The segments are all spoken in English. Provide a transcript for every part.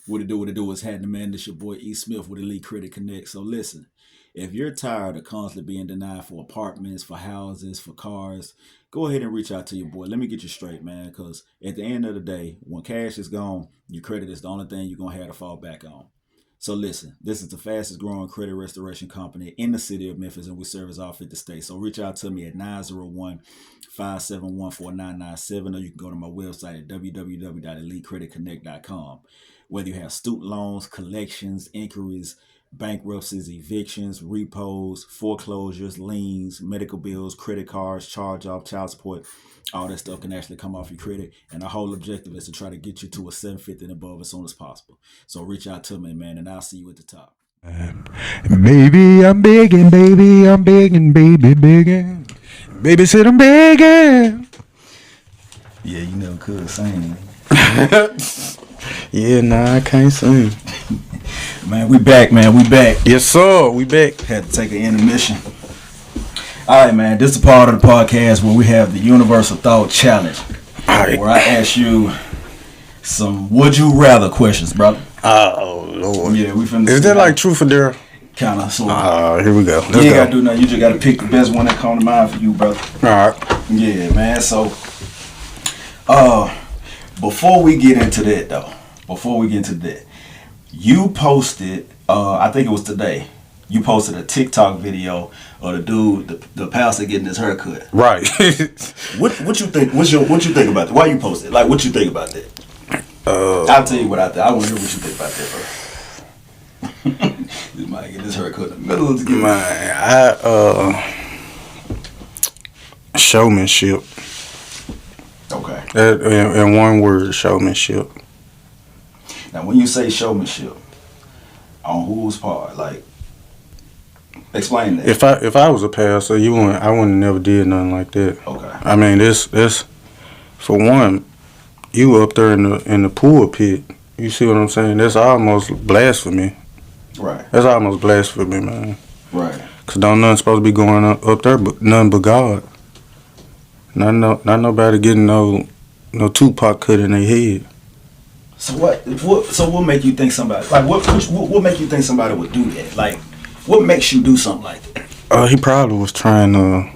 What it do, what it do is happening, man. This your boy E. Smith with Elite Credit Connect. So listen, if you're tired of constantly being denied for apartments, for houses, for cars, go ahead and reach out to your boy. Let me get you straight, man, because at the end of the day, when cash is gone, your credit is the only thing you're going to have to fall back on. So listen, this is the fastest growing credit restoration company in the city of Memphis, and we service all 50 states. So reach out to me at 901-571-4997, or you can go to my website at www.elitecreditconnect.com. Whether you have student loans, collections, inquiries, bankruptcies, evictions, repos, foreclosures, liens, medical bills, credit cards, charge-off, child support, all that stuff can actually come off your credit. And our whole objective is to try to get you to a 750 and above as soon as possible. So reach out to me, man, and I'll see you at the top. Baby, I'm begging, baby, begging. Baby said I'm begging. Yeah, you never could sing. Yeah, nah, I can't sing. Man, we back, man. We back. Yes, sir, we back. Had to take an intermission. All right, man. This is a part of the podcast where we have the Universal Thought Challenge. All right. Where I ask you some would you rather questions, brother. Oh, Lord. Yeah, we finna. Is that like truth or dare? Kind of, sort of. Here we go. You ain't gotta do nothing. You just gotta pick the best one that come to mind for you, brother. All right. Yeah, man. So, before we get into that, you posted, I think it was today, you posted a TikTok video of the dude, the pastor getting his haircut. Right. What you think? What you think about that? Why you posted? Like, what you think about that? I'll tell you what I think. I want to hear what you think about that first. This might get his haircut in the middle of the game. Showmanship. Okay. In one word, showmanship. Now, when you say showmanship, on whose part? Like, explain that. If I was a pastor, I wouldn't have never did nothing like that. Okay. I mean, this for one, you up there in the pulpit. You see what I'm saying? That's almost blasphemy. Right. That's almost blasphemy, man. Right. Cause don't nothing supposed to be going up there, but none but God. Not nobody getting no Tupac cut in their head. So what make you think somebody like what make you think somebody would do that? Like, what makes you do something like that? He probably was trying to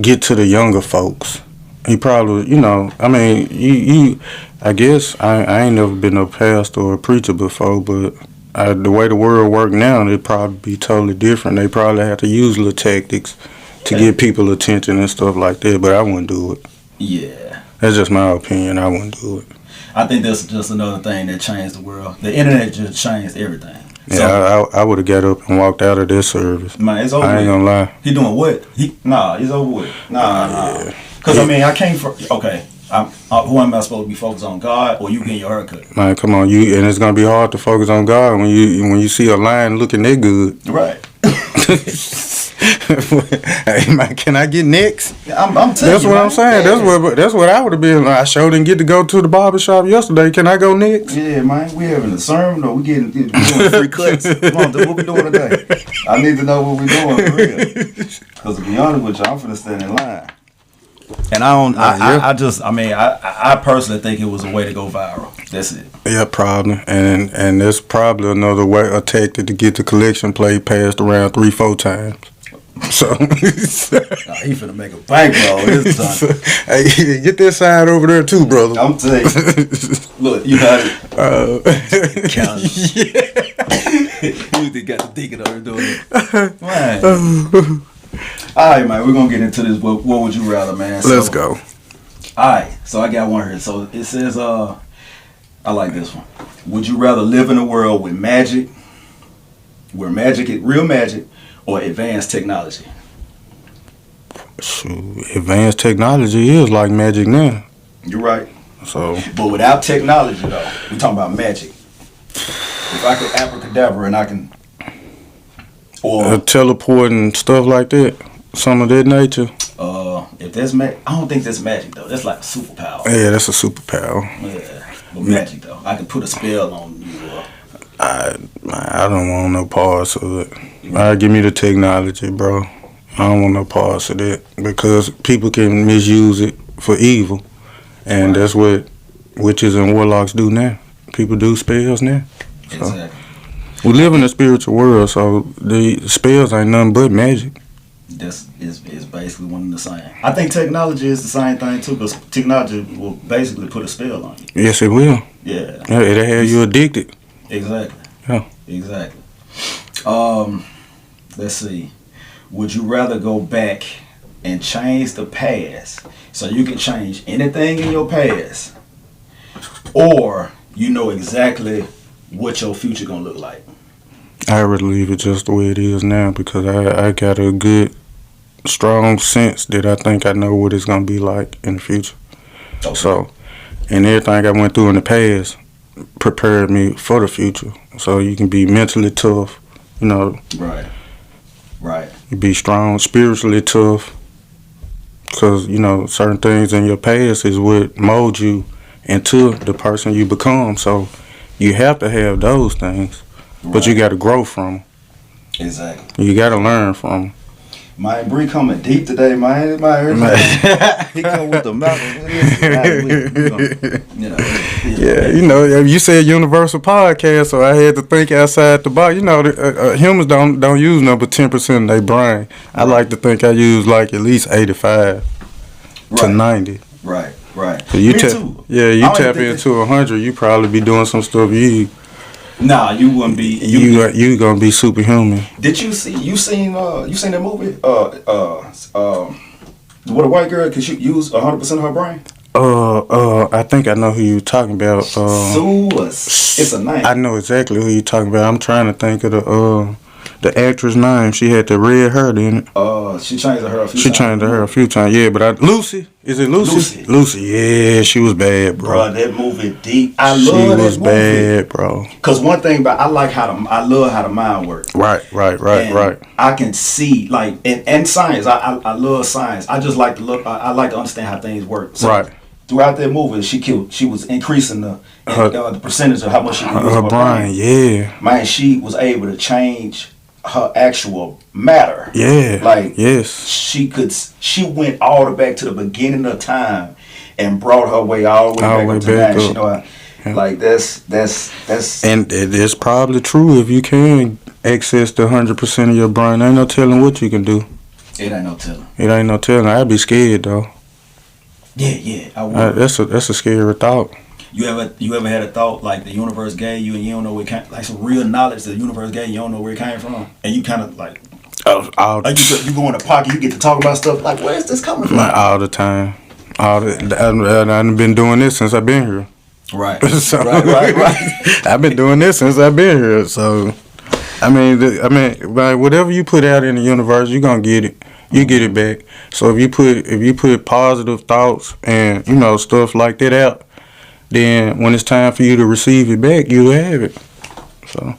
get to the younger folks. He probably, I mean, you I guess I ain't never been a pastor or a preacher before, but the way the world work now, it'd probably be totally different. They probably have to use little tactics to get people attention and stuff like that, but I wouldn't do it. Yeah. That's just my opinion. I wouldn't do it. I think that's just another thing that changed the world. The internet just changed everything. Yeah, so, I would have got up and walked out of this service. Man, it's over. I ain't gonna lie. He doing what? It's over with. Nah. Because, I mean, I came from, okay, who am I supposed to be focused on, God or you getting your haircut? Man, come on, and it's gonna be hard to focus on God when you see a lion looking that good. Right. Hey man, can I get next? I'm telling that's you, what man. I'm saying. Yeah. That's what I would have been. I sure didn't get to go to the barber shop yesterday. Can I go next? Yeah, man. We having a sermon or we doing free cuts? Come on, what we doing today? I need to know what we doing for real. Because to be honest with you, I'm finna stand in line. And I personally think it was a way to go viral. That's it. Yeah, probably. And there's probably another way, a tactic to get the collection plate passed around 3-4 times. So he finna make a bankroll this time. Hey, get that sign over there too, brother. I'm telling you. Look, you got it. Count. You got the deacon over doing it. Man. All right, man. We're gonna get into this. What would you rather, man? Let's go. All right. So I got one here. So it says, I like this one. Would you rather live in a world with magic, where magic is real magic, or advanced technology? Shoot, advanced technology is like magic now. You're right. So, but without technology, though, we're talking about magic. If I could abracadabra and I can, or teleport and stuff like that, some of that nature. If that's magic, I don't think that's magic though. That's like a superpower. Yeah, that's a superpower. Yeah, but magic though, I can put a spell on you. I don't want no parts of it. Give me the technology, bro. I don't want no parts of that because people can misuse it for evil, and that's what witches and warlocks do now. People do spells now. So. Exactly. We live in a spiritual world, so the spells ain't nothing but magic. That's is basically one and the same. I think technology is the same thing too, because technology will basically put a spell on you. Yes, it will. Yeah. Yeah, it'll have you addicted. Exactly. Yeah. Exactly. Let's see. Would you rather go back and change the past so you can change anything in your past, or you know exactly what your future gonna look like? I would leave it just the way it is now because I got a good, strong sense that I think I know what it's gonna be like in the future. Okay. So, and everything I went through in the past prepared me for the future. So you can be mentally tough, you know. Right. Right. You be strong, spiritually tough, because you know certain things in your past is what mold you into the person you become. So you have to have those things, but you got to grow from them. Exactly. You got to learn from them. My Bree coming deep today, man. He come with the mouth. Yeah, you know, you said universal podcast, so I had to think outside the box. You know, humans don't use number 10% of their brain. I like to think I use like at least 85 to 90. Right, right. So you Me too. Yeah, you tap into 100, you probably be doing some stuff Nah, you wouldn't be. You gonna be superhuman. Did you see? You seen that movie? What a white girl can use 100% of her brain. I think I know who you talking about. It's a name. I know exactly who you talking about. I'm trying to think of the actress name. She had the red hair in it. She changed her a few times. She changed her a few times. Yeah, but Lucy. Is it Lucy? Lucy. Yeah, she was bad, bro. Bro, that movie deep. I love that movie. She was bad, bro. Cause one thing about I love how the mind works. Right. I can see and science. I love science. I just like to look. I like to understand how things work. So right. Throughout that movie, she was increasing the percentage of how much she could use her brain. Yeah. Man, she was able to change her actual matter. Yeah. Yes. She went all the way back to the beginning of time and brought her way all the way back up to now. You know, that's and it's probably true if you can access the 100% of your brain. Ain't no telling what you can do. It ain't no telling. I'd be scared though. Yeah, I would. That's a scary thought. You ever had a thought like the universe gave you and you don't know where it came, like some real knowledge that the universe gave you, you don't know where it came from, and you kind of like you go in the pocket, you get to talk about stuff like, where is this coming from? All the time. I've been doing this since I've been here. Right. So, right. I've been doing this since I've been here. So, I mean, like whatever you put out in the universe, you're gonna get it. You get it back. So if you put positive thoughts and stuff like that out, then when it's time for you to receive it back, you have it. So.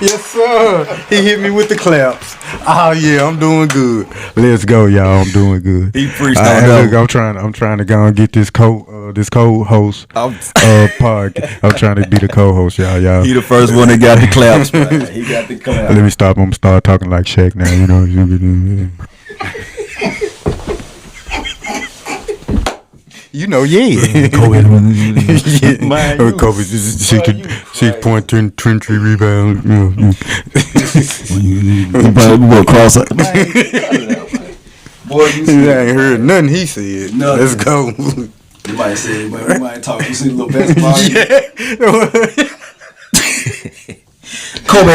Yes, sir. He hit me with the claps. Oh yeah, I'm doing good. Let's go, y'all. I'm doing good. He preached on that. Look, I'm trying to go and get this co-host podcast. I'm trying to be the co-host, y'all. He the first one that got the claps, man. He got the claps. Let me stop. I'm gonna start talking like Shaq now. Yeah. Kobe. Man, Kobe 6.3 rebound. Cross it. Boy, you ain't heard nothing he said. Nothing. Let's go. You might say, but we might talk. You see a little basketball. Kobe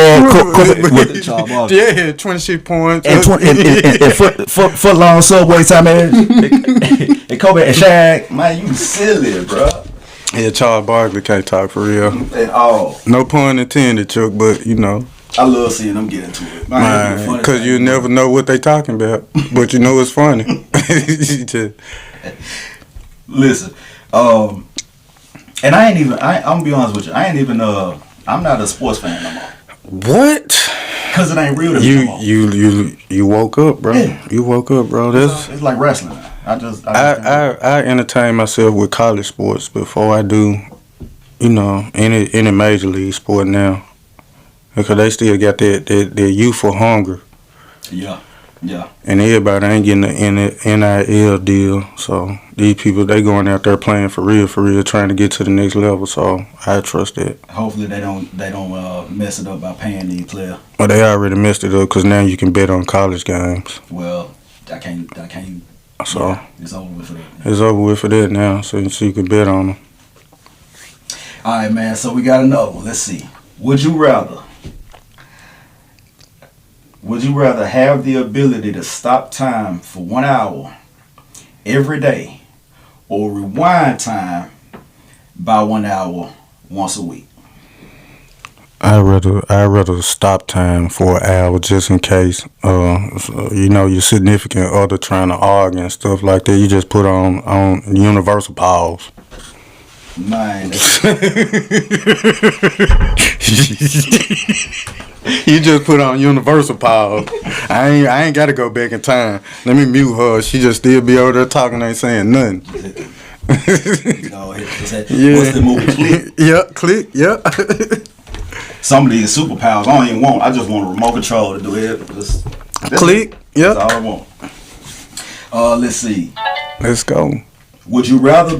with the child ball. Yeah, 26 points. And foot long Subway time, man. And Kobe and Shaq, man, you silly, bro. Yeah, Charles Barkley can't talk for real. At all. No pun intended, Chuck, but I love seeing them get into it. Man, because you never know what they talking about, but it's funny. Listen, and I'm gonna be honest with you, I'm not a sports fan no more. What? Because it ain't real to me no more. You woke up, bro. Yeah. You woke up, bro. It's like wrestling. I entertain myself with college sports before I do, any major league sport now, because they still got their youthful hunger. Yeah. And everybody ain't getting the NIL deal, so these people, they going out there playing for real, trying to get to the next level. So I trust that. Hopefully they don't mess it up by paying these players. Well, they already messed it up because now you can bet on college games. Well, I can't. So yeah, it's over with for that. It's over with for that now, so you can bet on them. All right, man. So we got another one. Let's see. Would you rather have the ability to stop time for 1 hour every day, or rewind time by 1 hour once a week? I'd rather stop time for an hour just in case, your significant other trying to argue and stuff like that. You just put on universal pause. Man, you just put on universal pause. I ain't got to go back in time. Let me mute her. She just still be over there talking, ain't saying nothing. What's the movie? Click? Yep, click. Yep. Some of these superpowers I don't even want. I just want a remote control to do it. Click. Yep. That's all I want. Let's see. Let's go. Would you rather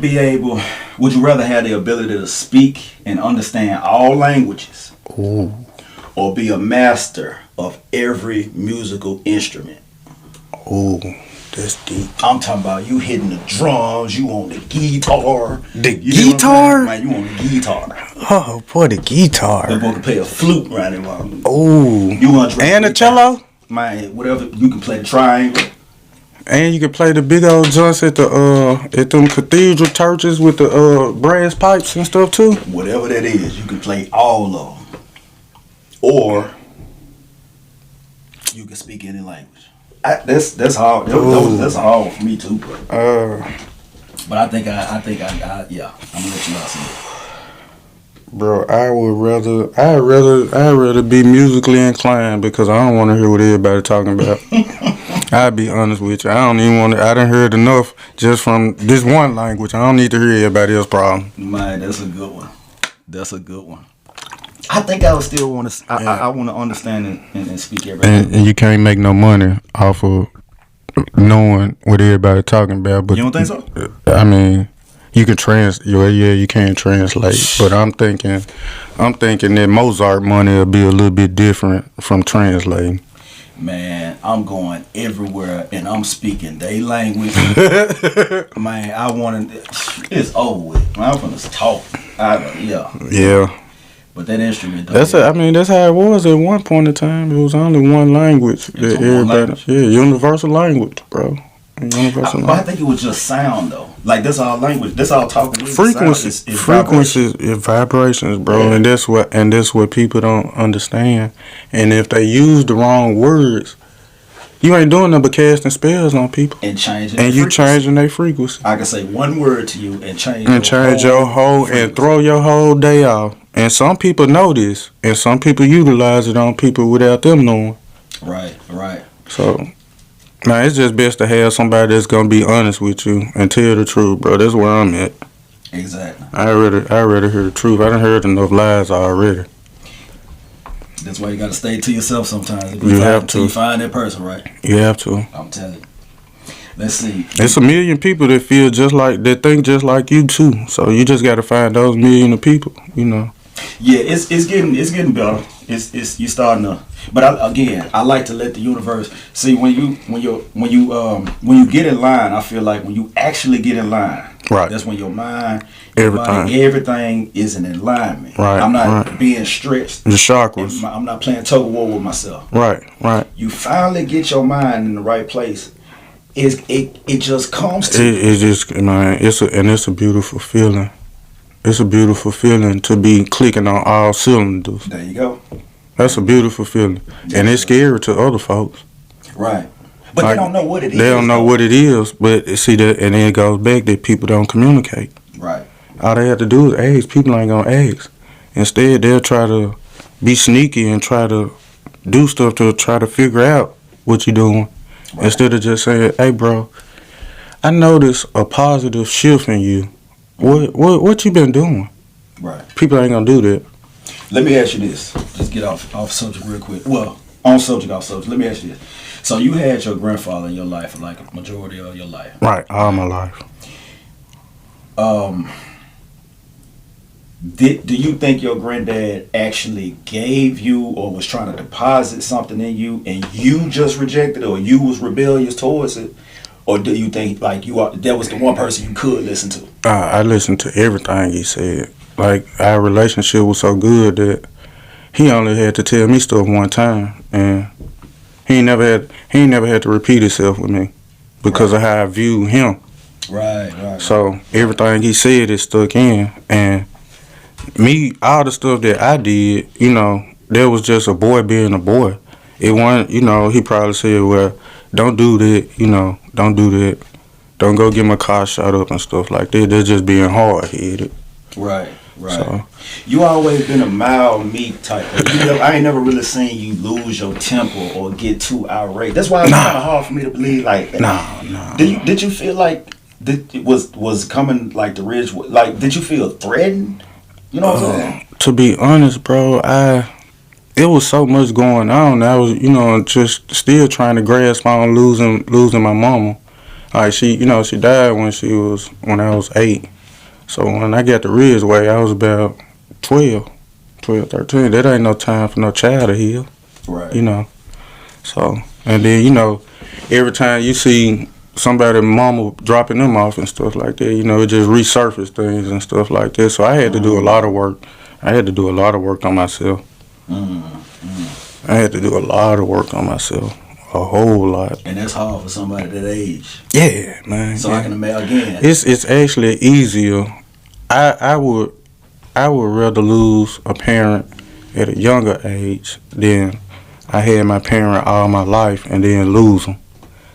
have the ability to speak and understand all languages? Ooh. Or be a master of every musical instrument? Ooh, that's deep. I'm talking about you hitting the drums, you on the guitar. The guitar? Man, you on the guitar. Oh, boy, the guitar. That boy can play a flute right now. Ooh. And a cello? Man, whatever. You can play the triangle. And you can play the big old joints at them cathedral churches with the brass pipes and stuff too. Whatever that is, you can play all of them. Or you can speak any language. That's hard. That's hard for me too, bro. But I think I yeah. I'm gonna let you out see it. Bro, I'd rather be musically inclined because I don't want to hear what everybody talking about. I'll be honest with you. I don't even want to. I done heard enough just from this one language. I don't need to hear everybody else's problem. Man, that's a good one. I think I would still want to. I want to understand and speak everything. And you can't make no money off of knowing what everybody talking about. But you don't think so? I mean, you can you can translate. But I'm thinking that Mozart money will be a little bit different from translating. Man, I'm going everywhere and I'm speaking their language. Man, I want to. It's over with. Man, I'm gonna talk. Yeah. But that instrument. That's how it was at one point in time. It was only one language that everybody. Yeah, universal language, bro. Universal I think it was just sound though. Like that's all language. That's all talking. Frequencies, vibrations, bro. Yeah. And that's what people don't understand. And if they use the wrong words, you ain't doing nothing but casting spells on people and changing. And you changing their frequency. I can say one word to you and change your whole and throw your whole day off. And some people know this, and some people utilize it on people without them knowing. Right. So. Now it's just best to have somebody that's gonna be honest with you and tell the truth, bro. That's where I'm at. Exactly. I rather hear the truth. I done heard enough lies already. That's why you gotta stay to yourself sometimes. You have to. Until you find that person, right? You have to. I'm telling you. Let's see. There's a million people that think just like you too. So you just gotta find those million of people. Yeah, it's getting better. It's you starting to. But I like to let the universe see when you get in line. I feel like when you actually get in line, right? That's when your mind, everything is in alignment. Right. I'm not being stretched. The chakras. I'm not playing tug of war with myself. Right. You finally get your mind in the right place. It just comes to it's a beautiful feeling. It's a beautiful feeling to be clicking on all cylinders. There you go. That's a beautiful feeling. And it's scary to other folks. Right. But they don't know what it is. They don't know what it is. But see that, and then it goes back that people don't communicate. Right. All they have to do is ask. People ain't going to ask. Instead, they'll try to be sneaky and try to do stuff to try to figure out what you're doing. Right. Instead of just saying, hey, bro, I noticed a positive shift in you. What you been doing? Right. People ain't gonna do that. Let me ask you this. Just get off subject real quick. Well, on subject, off subject. Let me ask you this. So you had your grandfather in your life for like a majority of your life. Right, all my life. Um, do you think your granddad actually gave you or was trying to deposit something in you and you just rejected it or you was rebellious towards it? Or do you think like that was the one person you could listen to? I listened to everything he said. Like, our relationship was so good that he only had to tell me stuff one time, and he ain't never had to repeat himself with me because of how I view him. Right. So everything he said is stuck in, and me, all the stuff that I did, there was just a boy being a boy. It wasn't, he probably said, well, don't do that, don't do that. Don't go get my car shot up and stuff like that. They're just being hard-headed. Right. So, You always been a mild, meek type. I ain't never really seen you lose your temper or get too irate. That's why it's kind of hard for me to believe like that. No. Did you feel like it was coming like the ridge? Like, did you feel threatened? You know what I'm saying? To be honest, bro, it was so much going on. I was, just still trying to grasp on losing my mama. Like, she died when I was 8. So when I got the Ridgeway, I was about 12, 13. That ain't no time for no child to heal. Right. So, and then, every time you see somebody mama dropping them off and stuff like that, it just resurface things and stuff like that. So I had to do a lot of work. I had to do a lot of work on myself. I had to do a lot of work on myself. A whole lot. And that's hard for somebody that age. Yeah, man. So yeah. I can imagine again. It's actually easier. I would rather lose a parent at a younger age than I had my parent all my life and then lose them,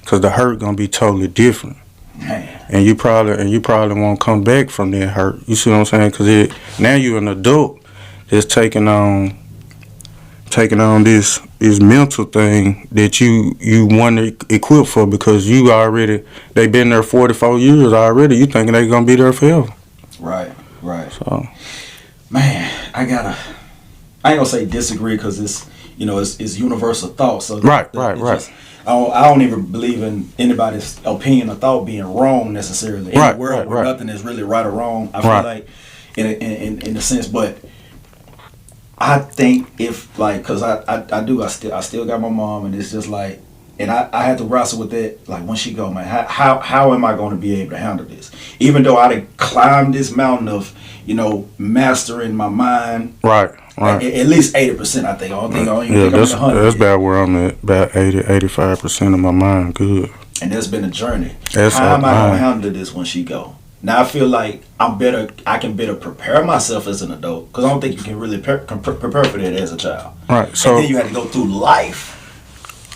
cause the hurt gonna be totally different. Man. And you probably won't come back from that hurt. You see what I'm saying? Cause now you're an adult that's taking on this mental thing that you weren't equipped for, because they been there 44 years already. You thinking they gonna be there forever. Right. So, man, I ain't gonna say disagree, because it's universal thought. So right. Just, I don't even believe in anybody's opinion or thought being wrong necessarily. In a world where nothing is really right or wrong, I feel like in a sense, but I think if like, cause I still got my mom, and it's just like, and I had to wrestle with that. Like, when she go, man, how am I going to be able to handle this? Even though I done climbed this mountain of, mastering my mind. Right. At least 80%, I think. I don't think I'm that's 100. That's about where I'm at. About 85% of my mind good. And that's been a journey. How am I going to handle this when she go? Now I feel like I can better prepare myself as an adult, because I don't think you can really prepare for that as a child. Right. So and then you had to go through life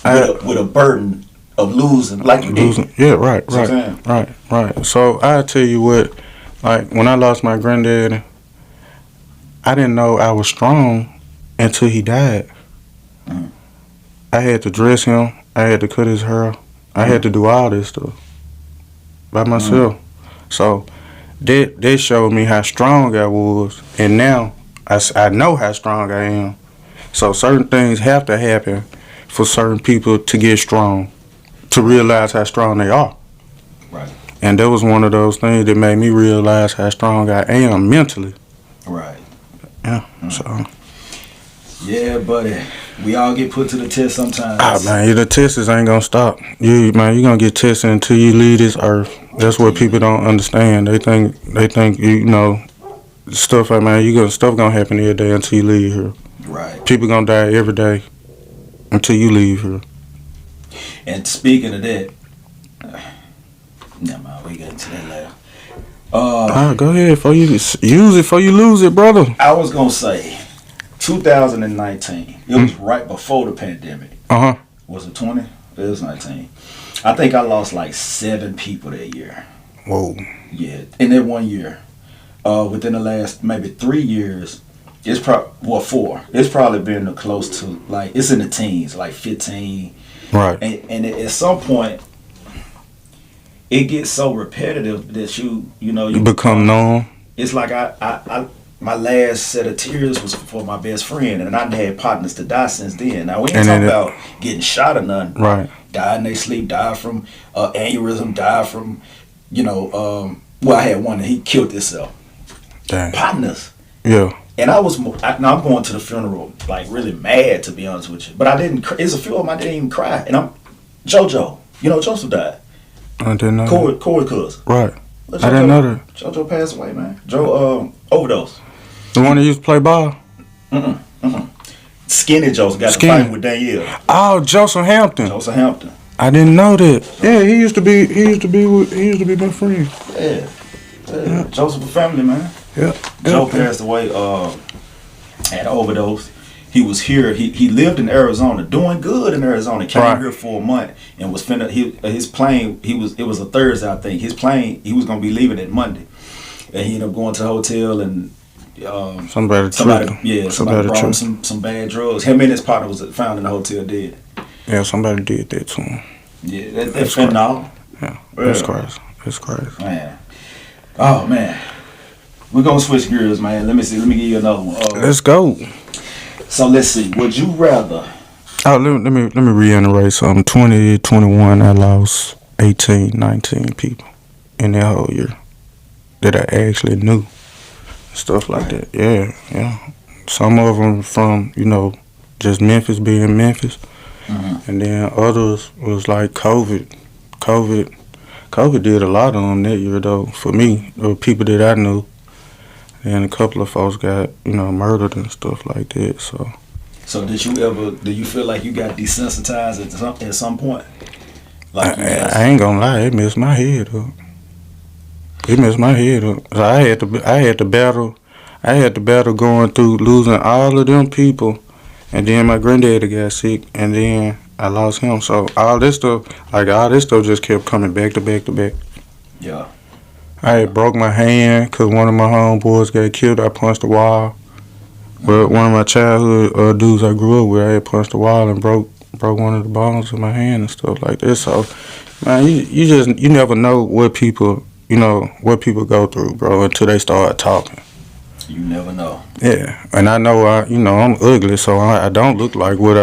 with a burden of losing, like you did. Yeah, right. So I tell you what, like, when I lost my granddad, I didn't know I was strong until he died. I had to dress him. I had to cut his hair. I had to do all this stuff by myself. So that showed me how strong I was, and now I know how strong I am. So certain things have to happen for certain people to get strong, to realize how strong they are. Right. And that was one of those things that made me realize how strong I am mentally. Right. Yeah. So. Yeah, buddy. We all get put to the test sometimes. Man, the tests ain't gonna stop. You gonna get tested until you leave this earth. That's what people don't understand. They think stuff. Stuff gonna happen every day until you leave here. Right. People gonna die every day until you leave here. And speaking of that, never mind. We get into that later. Go ahead. Before you use it, before you lose it, brother. I was gonna say 2019. It was right before the pandemic. Was it 20? It was 19. I think I lost like 7 people that year. Whoa. Yeah, in that 1 year. Within the last maybe 3 years, it's 4. It's probably been close to, like, it's in the teens, like 15. Right. And at some point, it gets so repetitive that you become numb. It's like my last set of tears was for my best friend, and I done had partners to die since then. Now, we ain't talking about getting shot or nothing. Right. Die in their sleep, die from aneurysm, die from, Well, I had one that he killed himself. Dang. Partners. Yeah. And I'm going to the funeral like really mad, to be honest with you. But I didn't. It's a few of them I didn't even cry. And I'm JoJo. You know Joseph died. I didn't know. Corey cousin. Right. JoJo, I didn't know that. JoJo passed away, man. Joe overdose. The one that used to play ball. Skinny Joseph got to fight with Danielle. Oh, Joseph Hampton. Joseph Hampton. I didn't know that. Yeah, he used to be my friend. Yeah. Joseph a family, man. Yeah. Joe passed away. Had an overdose. He was here. He lived in Arizona, doing good in Arizona. Came here for a month and was finna. His plane. It was a Thursday, I think. His plane. He was gonna be leaving it Monday, and he ended up going to the hotel and. Somebody brought him some bad drugs. Him and his partner was found in the hotel dead. Yeah, somebody did that to him. Yeah, that's fentanyl. Yeah, that's crazy. That's crazy. Man. Oh man. We're gonna switch gears, man. Let me see. Let me give you another one. Let's go. So let's see. Would you rather? Oh, let me reiterate something. 2021, I lost 18, 19 people in that whole year that I actually knew. Stuff like that. Yeah. Some of them from, just Memphis being Memphis. And then others was like COVID. COVID did a lot of them that year, though, for me. There were people that I knew. And a couple of folks got, murdered and stuff like that, so. So do you feel like you got desensitized at some point? Like I ain't gonna lie, it messed my head up. So I had to battle going through losing all of them people, and then my granddaddy got sick, and then I lost him. So all this stuff just kept coming back to back to back. Yeah. I had broke my hand because one of my homeboys got killed. I punched the wall. But one of my childhood dudes I grew up with, I had punched the wall and broke one of the bones of my hand and stuff like that. So, man, you never know what people go through, bro, until they start talking. You never know. Yeah, and I know I'm ugly, so I don't look like what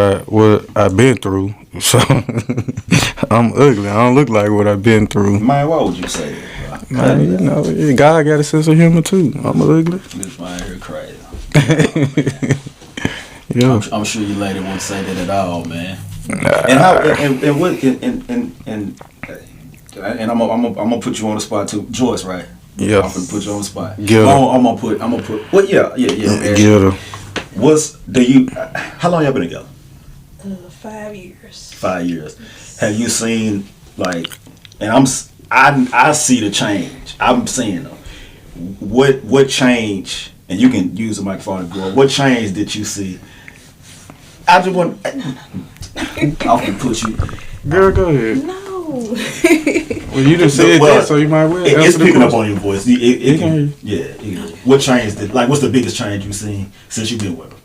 I've been through. So I'm ugly. I don't look like what I've been through. Man, why would you say that, bro? Man, God got a sense of humor too. I'm ugly. This man here crazy. Yeah. I'm sure you lady wouldn't say that at all, man. And I'm gonna put you on the spot too, Joyce, right? Yeah. I'm gonna put you on the spot. Get her. I'm gonna put. Well, yeah. Get her. How long y'all been together? 5 years. 5 years. Have you seen and I see the change. I'm seeing them. What change? And you can use the microphone to grow. What change did you see? I just want. I can put you. Girl, go ahead. No. Well, you just said that, so you might well. It's picking up on your voice. What change what's the biggest change you've seen since you've been with him?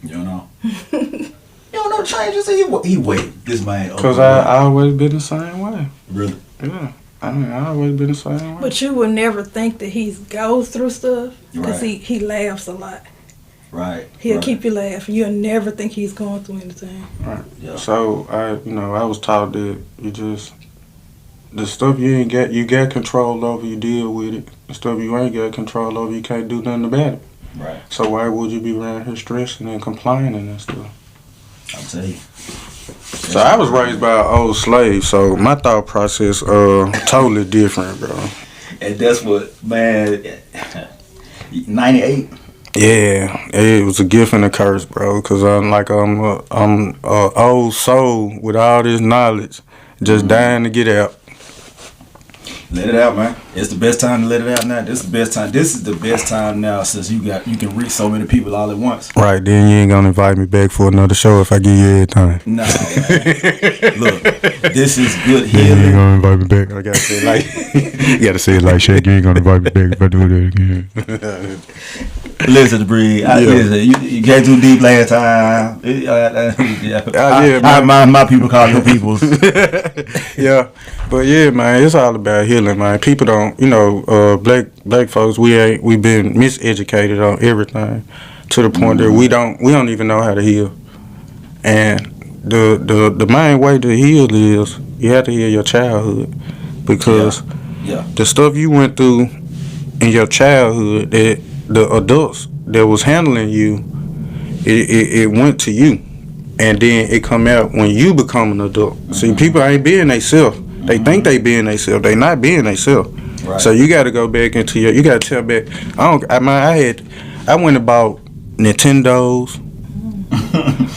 You don't know. You don't know changes. He waited. This man. Because I always been the same way. Really? Yeah. I always been the same way. But you would never think that he goes through stuff because Right. he laughs a lot. Right. He'll keep you laughing. You'll never think he's going through anything. Right. Yeah. So I was taught that the stuff you ain't got, you got control over, you deal with it. The stuff you ain't got control over, you can't do nothing about it. Right. So why would you be around here stressing and complaining and stuff? I'll tell you. So I was raised by an old slave, so my thought process totally different, bro. And that's what, man. 98. Yeah, it was a gift and a curse, bro. Cause I'm a old soul with all this knowledge, just dying to get out. Let it out, man. It's the best time to let it out now. This is the best time. This is the best time now since you can reach so many people all at once. Right, then you ain't gonna invite me back for another show if I give you everything. No, man. Look, this is good Then you ain't healing. gonna invite me back. I gotta say it like you gotta say it like Shaq. You ain't gonna invite me back if I do that again. Listen, Bree. Listen, you can't do deep last time. My people call your peoples. Yeah, but yeah, man, it's all about healing, man. People don't, black folks, we been miseducated on everything to the point that we don't even know how to heal. And the main way to heal is You have to heal your childhood because Yeah. the stuff you went through in your childhood, that the adults that was handling you, it went to you, and then it come out when you become an adult. See, people ain't being themselves. They think they being themselves. They not being themselves. Right. So you got to go back into you got to tell back. I went and bought Nintendos,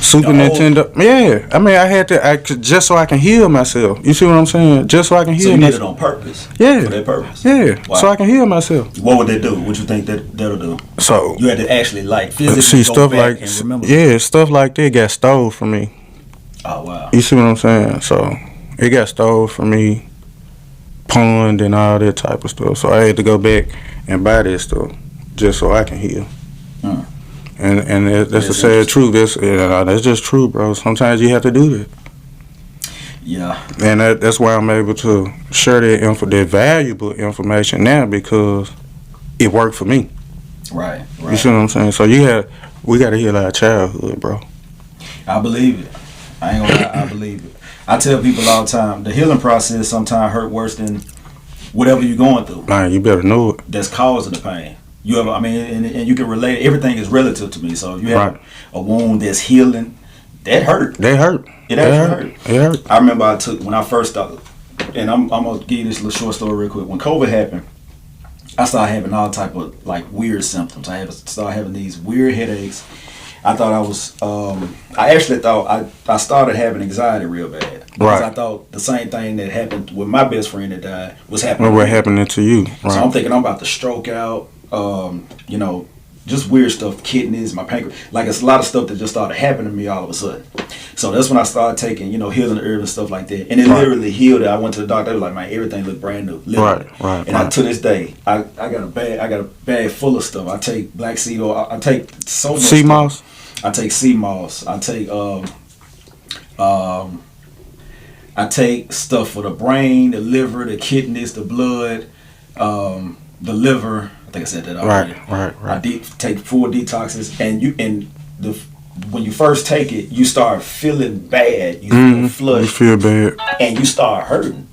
Super Nintendo. Yeah, I mean, I could just so I can heal myself. You see what I'm saying? Just so I can heal So you did myself. it on purpose? Yeah. For that purpose? Yeah, Wow. so I can heal myself. What would they do? What you think that'll do? So You had to actually like physically see go stuff back like and remember. stuff like that got stole from me. Oh wow. You see what I'm saying? So it got stole from me, pawned and all that type of stuff. So I had to go back and buy that stuff just so I can heal. Hmm. And that's the That's sad truth. That's just true, bro. Sometimes you have to do that. Yeah. And that's why I'm able to share that valuable information now, because it worked for me. Right. You see what I'm saying? So we got to heal our childhood, bro. I believe it. I ain't gonna lie, I believe it. I tell people all the time, the healing process sometimes hurt worse than whatever you're going through. Man, you better know it. That's causing the pain. You ever? I mean, and you can relate. Everything is relative to me. So if you have a wound that's healing, that hurt. They hurt. It actually hurt. It hurt. I remember when I first started, and I'm gonna give you this little short story real quick. When COVID happened, I started having all type of like weird symptoms. I started having these weird headaches. I thought I was. I actually thought I started having anxiety real bad because I thought the same thing that happened with my best friend that died was happening. What happening to you? Right. So I'm thinking I'm about to stroke out. You know, just weird stuff, kidneys, my pancreas. Like it's a lot of stuff that just started happening to me all of a sudden. So that's when I started taking, healing herbs and stuff like that. And it literally healed it. I went to the doctor. They were like, man, everything looked brand new. Literally. Right. And to this day, I got a bag full of stuff. I take black seed oil. I take so much sea moss. I take sea moss. I take stuff for the brain, the liver, the kidneys, the blood, the liver. I think I said that already. Right. I take full detoxes, when you first take it, you start feeling bad. You feel flushed. You feel bad, and you start hurting,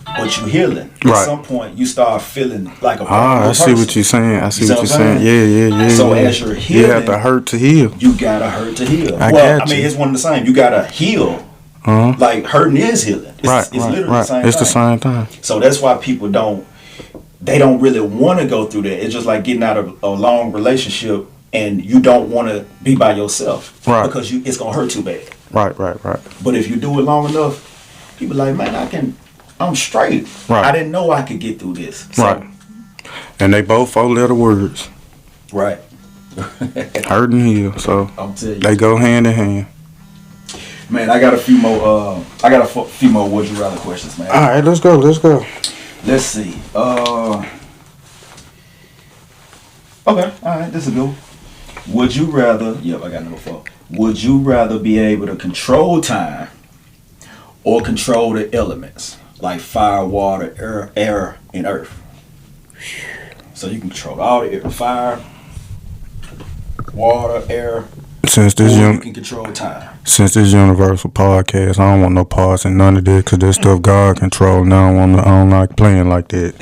but you healing. At some point, you start feeling like a brand new I see person. what you're saying. I see what you're saying? Yeah. So as you're healing, you have to hurt to heal. You gotta hurt to heal. I mean, it's one and the same. You gotta heal. Like hurting is healing. It's literally the same thing. It's the same thing. So that's why people don't really want to go through that. It's just like getting out of a long relationship and you don't want to be by yourself. Right. Because it's going to hurt too bad. Right. But if you do it long enough, people like, man, I'm straight. Right. I didn't know I could get through this. So, right. And they both 4-letter words. Right. Hurt and heal. So I'm telling you. they go hand in hand. Man, I got a few more would you rather questions, man. All right, let's go. Let's see. Okay, all right, this is a good one. Would you rather, I got number 4. Would you rather be able to control time or control the elements like fire, water, air, and earth? So you can control all the air, fire, water, air, you can control time. Since this universal podcast, I don't want no parts in none of this because this stuff God control. Now I don't like playing like that.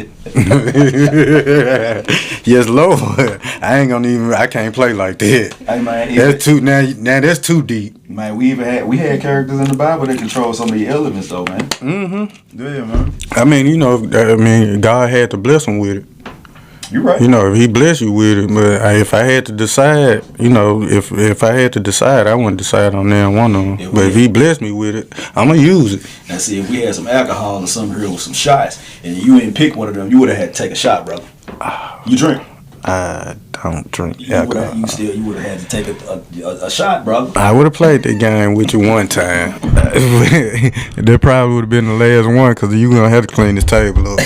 Yes, Lord. I can't play like that. Hey man, that's too that's too deep. Man, we had characters in the Bible that control some of the elements though, man. Mm-hmm. Yeah, man. I mean, God had to bless them with it. You're right. If he bless you with it, but if I had to decide, if I had to decide, I wouldn't decide on there one of them. But if he blessed me with it, I'm gonna use it. Now see, if we had some alcohol or something here with some shots, and you didn't pick one of them, you would have had to take a shot, brother. You drink? I don't drink alcohol. You would have had to take a shot, brother. I would have played that game with you one time. That probably would have been the last one because you gonna have to clean this table up.